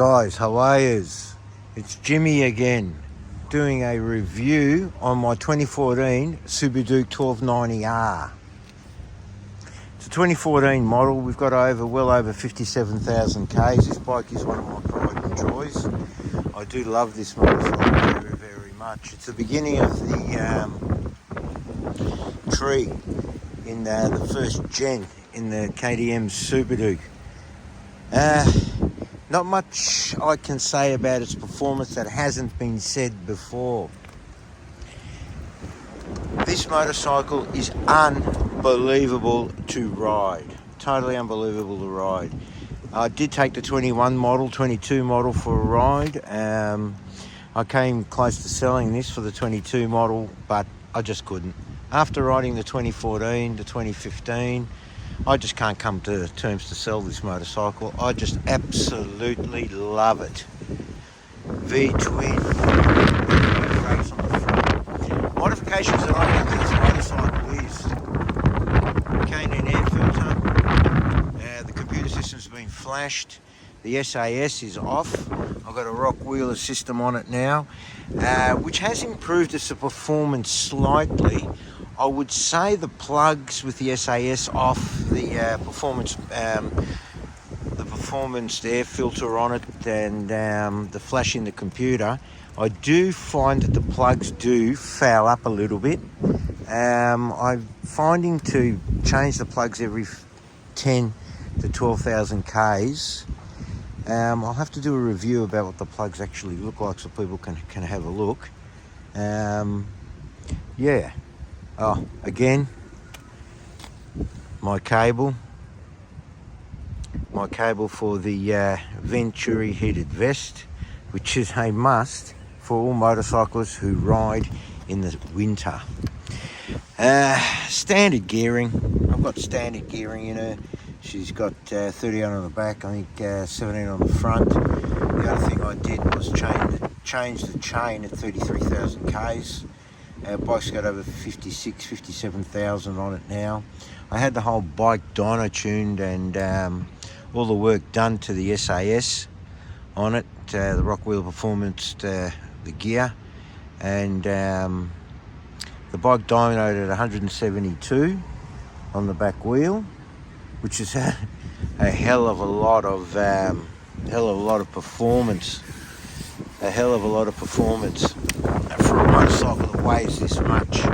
Guys, Hawaii's, it's Jimmy again, doing a review on my 2014 Super Duke 1290R. It's a 2014 model. We've got well over 57,000 Ks. This bike is one of my pride and joys. I do love this motorcycle very, very much. It's the beginning of the tree in the first gen in the KTM Super Duke. Not much I can say about its performance that hasn't been said before. This motorcycle is unbelievable to ride. Totally unbelievable to ride. I did take the 22 model for a ride. I came close to selling this for the 22 model, but I just couldn't. After riding the 2014, the 2015, I just can't come to terms to sell this motorcycle. I just absolutely love it. V-twin, brakes on the front. Modifications that I have for this motorcycle is K&N air filter. The computer system's been flashed. The SAS is off. I've got a rock wheeler system on it now, which has improved its performance slightly. I would say the plugs with the SAS off, the performance air filter on it, and the flash in the computer, I do find that the plugs do foul up a little bit. I'm finding to change the plugs every 10 to 12,000 Ks. I'll have to do a review about what the plugs actually look like so people can have a look. Yeah. Oh, again, my cable for the Venturi heated vest, which is a must for all motorcyclists who ride in the winter. Standard gearing. I've got standard gearing in her. She's got 30 on the back, I think 17 on the front. The other thing I did was change the chain at 33,000 Ks. Bike's got over 57,000 on it now. I had the whole bike dyno tuned and all the work done to the SAS on it, the rock wheel performance, the gear, and the bike dynoed at 172 on the back wheel, which is a hell of a lot of performance. A hell of a lot of performance for a motorcycle that weighs this much.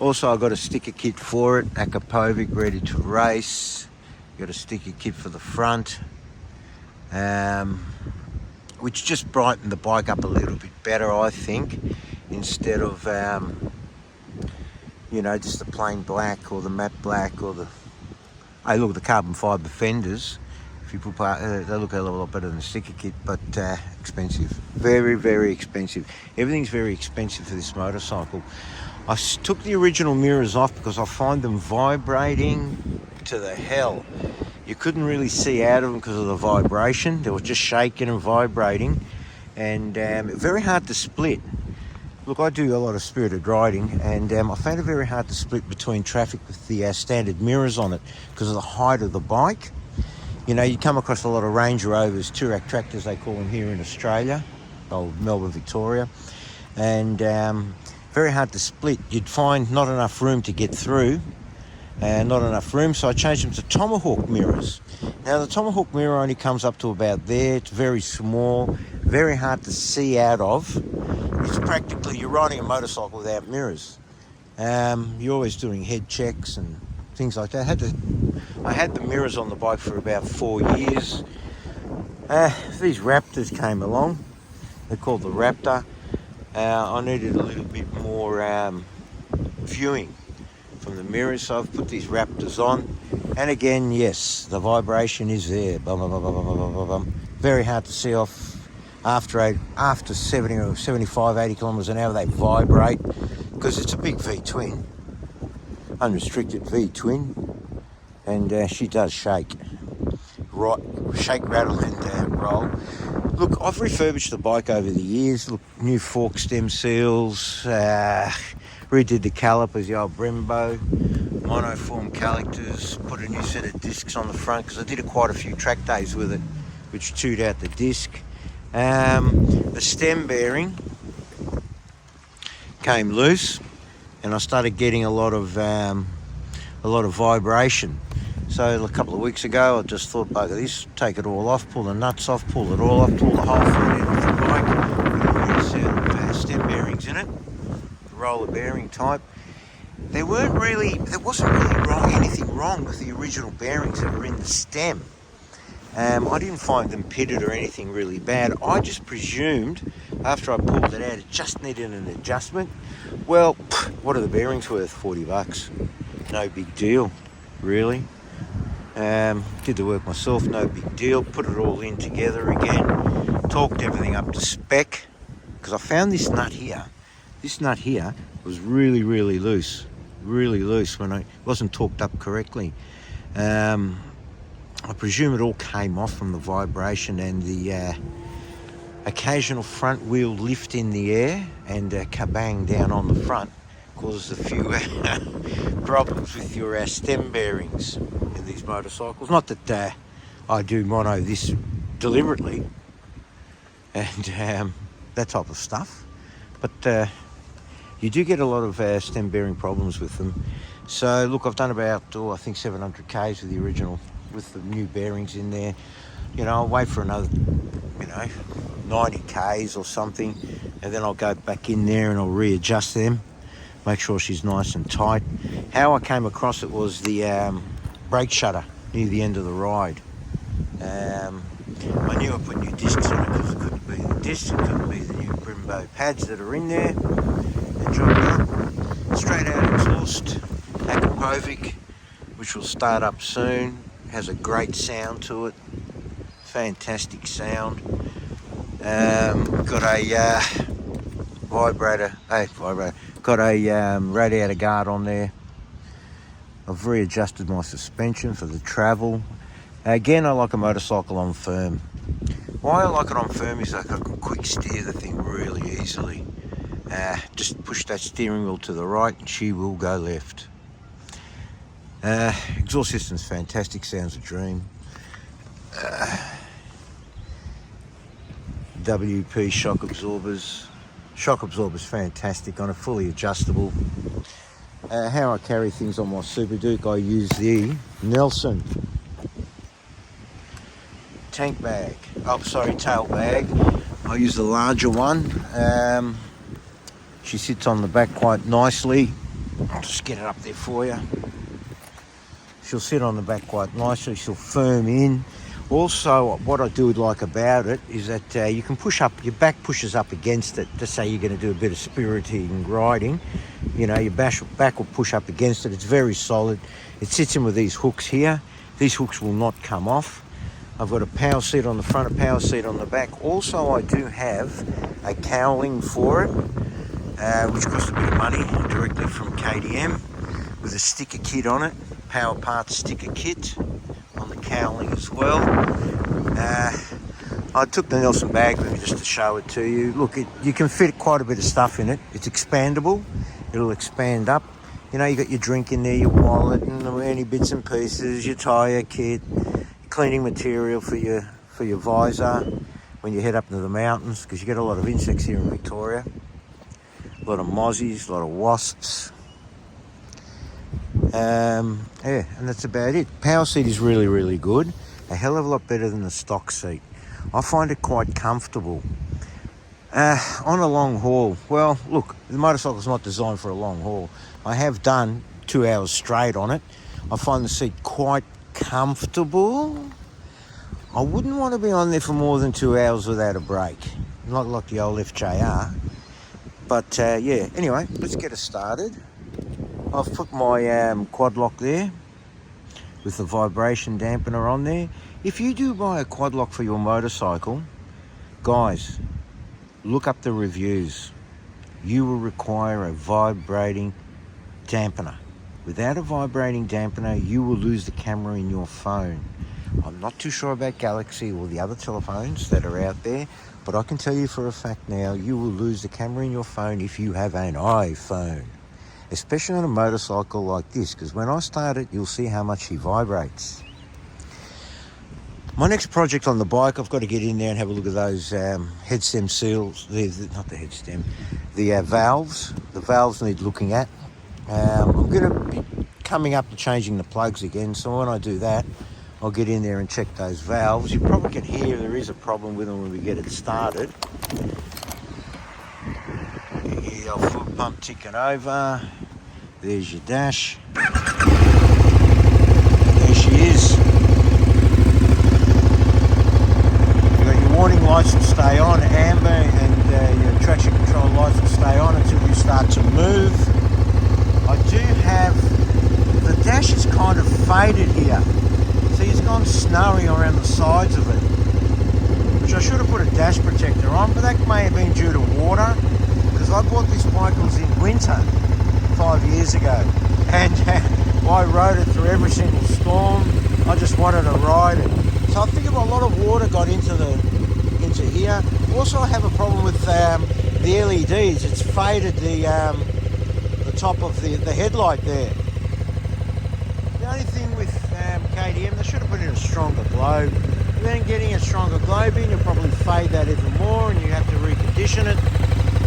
Also, I got a sticker kit for it, Akapovic, ready to race. Got a sticker kit for the front, which just brightened the bike up a little bit better, I think, instead of just the plain black or the matte black or the. Hey, look, the carbon fibre fenders. If you put, they look a lot better than the sticker kit, but expensive. Very, very expensive. Everything's very expensive for this motorcycle. I took the original mirrors off because I find them vibrating to the hell. You couldn't really see out of them because of the vibration. They were just shaking and vibrating, and very hard to split. Look, I do a lot of spirited riding, and I found it very hard to split between traffic with the standard mirrors on it because of the height of the bike. You know, you come across a lot of Range Rovers, Toorak tractors they call them here in Australia, old Melbourne, Victoria, and very hard to split. You'd find not enough room to get through, and not enough room, so I changed them to Tomahawk mirrors. Now, the Tomahawk mirror only comes up to about there. It's very small, very hard to see out of. It's practically, you're riding a motorcycle without mirrors. You're always doing head checks and things like that. I had the mirrors on the bike for about 4 years. These Raptors came along. They're called the Raptor. I needed a little bit more viewing from the mirrors, so I've put these Raptors on. And again, yes, the vibration is there. Bum, bum, bum, bum, bum, bum, bum. Very hard to see off after 70 or 75, 80 kilometres an hour. They vibrate because it's a big V-twin, unrestricted V-twin. And she does shake, rattle, and roll. Look, I've refurbished the bike over the years. Look, new fork stem seals, redid the calipers, the old Brembo, monoform collectors, put a new set of discs on the front because I did quite a few track days with it which chewed out the disc. The stem bearing came loose, and I started getting a lot of vibration. So a couple of weeks ago, I just thought, bugger this, take it all off, pull the nuts off, pull it all off, pull the whole front end off the bike. Put a new stem bearings in it, roller bearing type. There wasn't really anything wrong with the original bearings that were in the stem. I didn't find them pitted or anything really bad. I just presumed after I pulled it out, it just needed an adjustment. Well, what are the bearings worth? $40. No big deal, really. Did the work myself, no big deal. Put it all in together again. Torqued everything up to spec, because I found this nut here. This nut here was really, really loose. Really loose when it wasn't torqued up correctly. I presume it all came off from the vibration and the occasional front wheel lift in the air and kabang down on the front causes a few problems with your stem bearings in these motorcycles. Not that I do mono this deliberately and that type of stuff, but you do get a lot of stem bearing problems with them. So look, I've done about, I think 700 Ks with the original, with the new bearings in there. You know, I'll wait for another, 90 Ks or something, and then I'll go back in there and I'll readjust them, make sure she's nice and tight. How I came across it was the brake shutter near the end of the ride. I knew I put new discs on it because it couldn't be the discs, it couldn't be the new Brembo pads that are in there. And joined up, straight out exhaust, Akrapovic, which will start up soon. Has a great sound to it, fantastic sound. Got a vibrator, got a radiator guard on there. I've readjusted my suspension for the travel. Again, I like a motorcycle on firm. Why I like it on firm is like I can quick steer the thing really easily. Just push that steering wheel to the right and she will go left. Exhaust system's fantastic, sounds a dream. WP shock absorbers. Shock absorbers fantastic on a fully adjustable. How I carry things on my Super Duke, I use the Nelson tank bag. Tail bag. I use the larger one. She sits on the back quite nicely. I'll just get it up there for you. She'll sit on the back quite nicely. She'll firm in. Also, what I do like about it is that you can push up, your back pushes up against it. Just say you're going to do a bit of spiriting riding. Your back will push up against it. It's very solid. It sits in with these hooks here. These hooks will not come off. I've got a power seat on the front, a power seat on the back. Also, I do have a cowling for it, which cost a bit of money directly from KTM, with a sticker kit on it, Power Parts sticker kit on the cowling as well. I took the Nelson bag with me just to show it to you. Look, you can fit quite a bit of stuff in it. It's expandable. It'll expand up. You got your drink in there, your wallet, and any bits and pieces, your tyre kit, cleaning material for your visor when you head up into the mountains, because you get a lot of insects here in Victoria. A lot of mozzies, a lot of wasps. And that's about it. Power seat is really, really good. A hell of a lot better than the stock seat. I find it quite comfortable. On a long haul, well, look, the motorcycle's not designed for a long haul. I have done 2 hours straight on it. I find the seat quite comfortable. I wouldn't want to be on there for more than 2 hours without a break. Not like the old FJR. But yeah, anyway, let's get it started. I've put my quad lock there with the vibration dampener on there. If you do buy a quad lock for your motorcycle, guys, look up the reviews. You will require a vibrating dampener. Without a vibrating dampener, you will lose the camera in your phone. I'm not too sure about Galaxy or the other telephones that are out there, but I can tell you for a fact now, you will lose the camera in your phone if you have an iPhone. Especially on a motorcycle like this, because when I start it, you'll see how much he vibrates. My next project on the bike, I've got to get in there and have a look at those head stem seals. Not the head stem, the valves. The valves need looking at. I'm going to be coming up to changing the plugs again, so when I do that, I'll get in there and check those valves. You probably can hear there is a problem with them when we get it started. You hear the old foot pump ticking over. There's your dash. There she is. You've got your warning lights will stay on, amber, and your traction control lights will stay on until you start to move. I do have, the dash is kind of faded here. See, it's gone snowy around the sides of it, which I should have put a dash protector on, but that may have been due to water, because I bought this bike, it was in winter 5 years ago, and I rode it through every single storm. I just wanted to ride it. So I think a lot of water got into here. Also, I have a problem with the LEDs. It's faded the top of the headlight there. The only thing with KTM, they should have put in a stronger globe. Then getting a stronger globe in, you'll probably fade that even more, and you have to recondition it.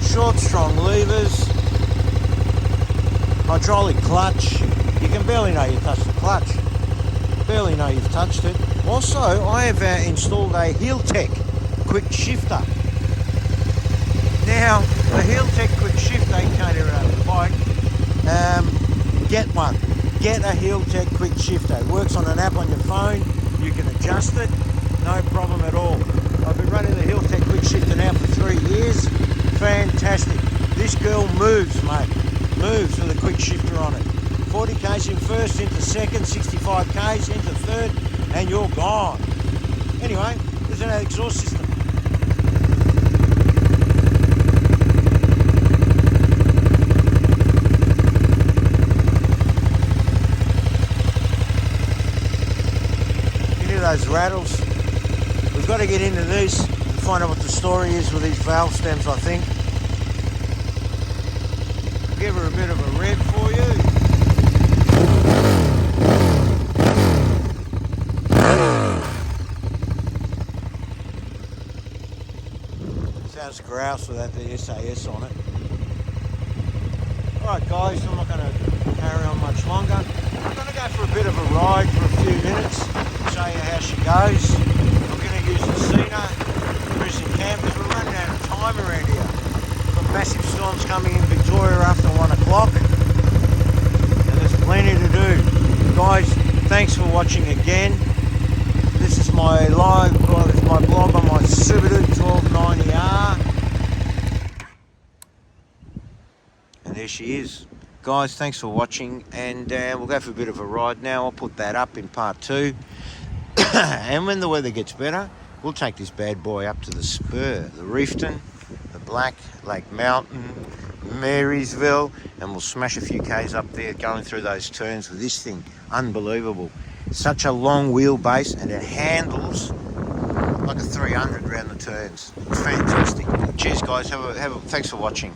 Short, strong levers, hydraulic clutch. You can barely know you touched the clutch. Barely know you've touched it. Also, I have installed a Heeltech quick shifter. Now, the Heeltech quick shifter, you can't hear it over the bike. Get one. Get a Heeltech quick shifter. It works on an app on your phone. You can adjust it. No problem at all. I've been running the Heeltech quick shifter now for 3 years. Fantastic. This girl moves, mate. Moves with a quick shifter on it. 40 k's in first, into second, 65 k's into third, and you're gone. Anyway, there's an exhaust system. Those rattles. We've got to get into these and find out what the story is with these valve stems, I think. Give her a bit of a rev for you. Sounds grouse without the SAS on it. Alright guys, I'm not going to carry on much longer. I'm going to go for a bit of a ride for a few minutes. Show you how she goes. I'm going to use the Cena cruising camp because we're running out of time around here. We've got massive storms coming in Victoria after 1 o'clock, and there's plenty to do. Guys, thanks for watching again. This is my live blog, it's my blog on my Subaru 1290R. And there she is. Guys, thanks for watching, and we'll go for a bit of a ride now. I'll put that up in part 2. And when the weather gets better, we'll take this bad boy up to the spur, the Reefton, the Black, Lake Mountain, Marysville, and we'll smash a few Ks up there going through those turns with this thing. Unbelievable. Such a long wheelbase, and it handles like a 300 around the turns. It's fantastic. Cheers guys, thanks for watching.